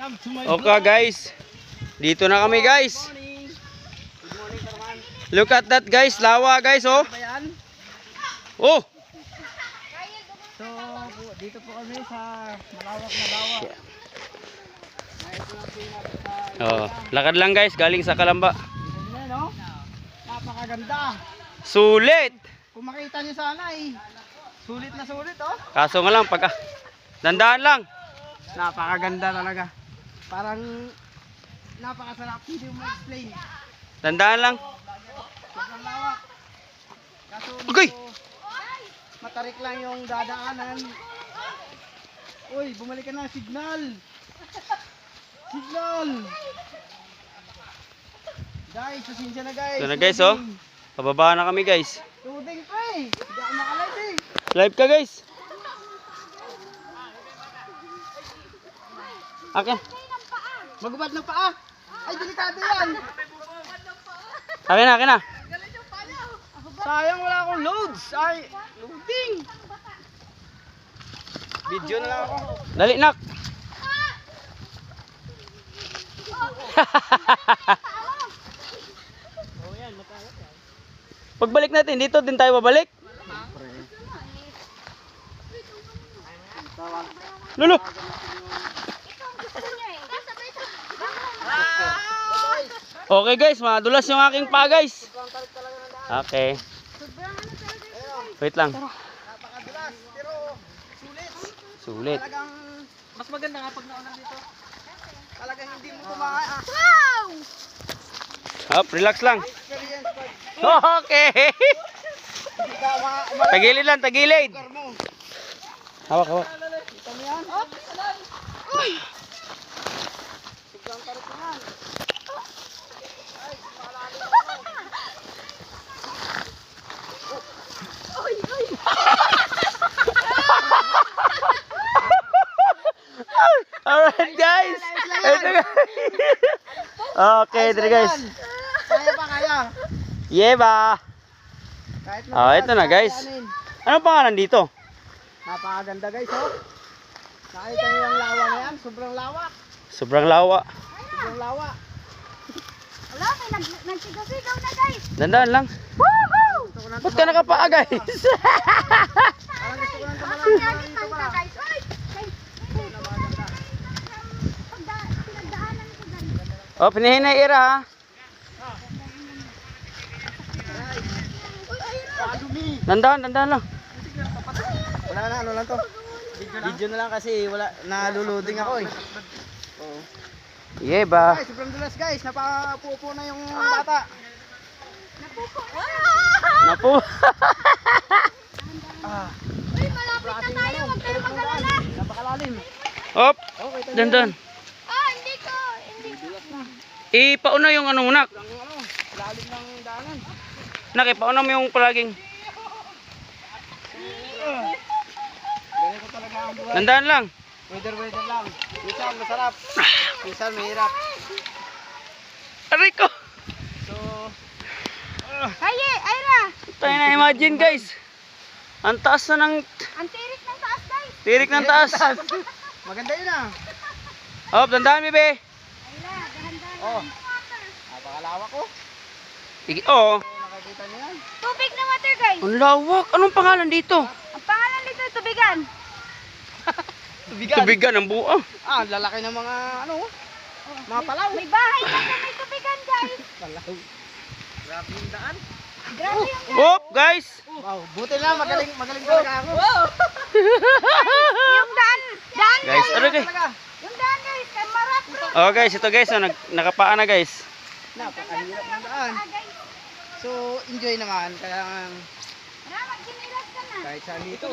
Okay guys, dito na kami guys. Look at that guys, lawa guys oh. Oh. So dito po kami sa malawak na lawa. Oh, lakad lang guys, galing sa Kalamba. No? Napakaganda. Sulit. Kung makita niyo sana sulit na sulit oh. Kaso nga lang pagka dandaan lang. Napakaganda talaga. Parang napakasarap, hindi mo explain. Dandaan lang. Sobrang lawak. Kaso Okay. matarik lang yung dadaanan. Uy, bumalik ka na, signal. Signal. Guys, pasensya na guys. Ito na guys oh. Pababa na kami guys. Tuding pa eh. Hindi ako makalive eh. Live ka guys. Okay. Magubad ng paa. Ay, delikado yan. Akin na, akin na. Sayang wala akong loads. Ay, loading. Video na lang ako. Dali nak. Pagbalik natin dito din tayo babalik. Lulu. Okay guys, madulas yung aking paa guys. Okay. Wait lang. Napakadulas, pero sulit. Sulit. Talagang mas maganda nga pag naunang dito. Talagang hindi mo kumain. Hop, relax lang. Experience pag Okay. hindi ka Tagilid lang, tagilid. lugar mo. Hawak, hawak. Kita mo yan? Uy! Sobrang tarot yan. Ay, malalim ako. Alright guys. Ito guys. Okay, ito na guys. Kaya pa kaya. Yeba. Kahit Oh, ito na guys. Anong pangalan dito? Napakaganda guys oh. Nakita niyo yung lawa na yan? Sobrang lawak. Sobrang lawa. Sobrang lawa. Wala, may nagsigaw-sigaw na guys. Dandaan lang. Gusto ko nang Ba't ka nakapaa guys? Parang gusto ko nang tumalaki dito Pagdalitan pa. ka guys. Oy! Napakaganda. Pinagdaanan ko dyan. Oh, pinihin na ira ha. Padumi. Dandaan, dandaan lang. Wala na, ano lang to. Video na lang kasi wala, naluluding ako eh. Oo. Yeba. Guys, sobrang dulas guys. Napapupo na yung bata. Napupo. Napo. Ah, Uy, malapit na tayo. Huwag kayo mag-alala. napakalalim. Hop. Okay, tayo Dandaan. Hindi ko. Ipauna yung ano nak. Ang ano, lalim ng daanan. Nak, ipauna mo yung palaging. Ganito talaga ang buhay. Dandaan lang. Weather lang. Minsan masarap. Minsan mahirap. Aray ko. So, Haye, Ira. Tayo na imagine guys. Ang taas na ng Ang tirik ng taas guys. tirik ng taas. maganda yun ah. Hop, dandaan bebe. Ayla, dahan-dahan. Oh, napakalawak ko. Sige, oh. Nakakita niyo yan. Tubig na water guys. Ang lawak. Anong pangalan dito? Ang pangalan nito, tubigan. Tubigan ang buo. Ah, lalaki ng mga ano, mga palaw. May bahay na sa may tubigan guys. Palaw. Grabe yung daan. Grabe yung Hop, guys. Wow, buti lang magaling talaga ako. yung daan Guys, ano guys? Talaga. Yung daan guys, kay Marat bro. Oh guys, ito guys, oh, nakapaa na guys. Napakahirap ng daan. So, enjoy naman. Kaya Maramag ginilas ka na. kahit saan dito.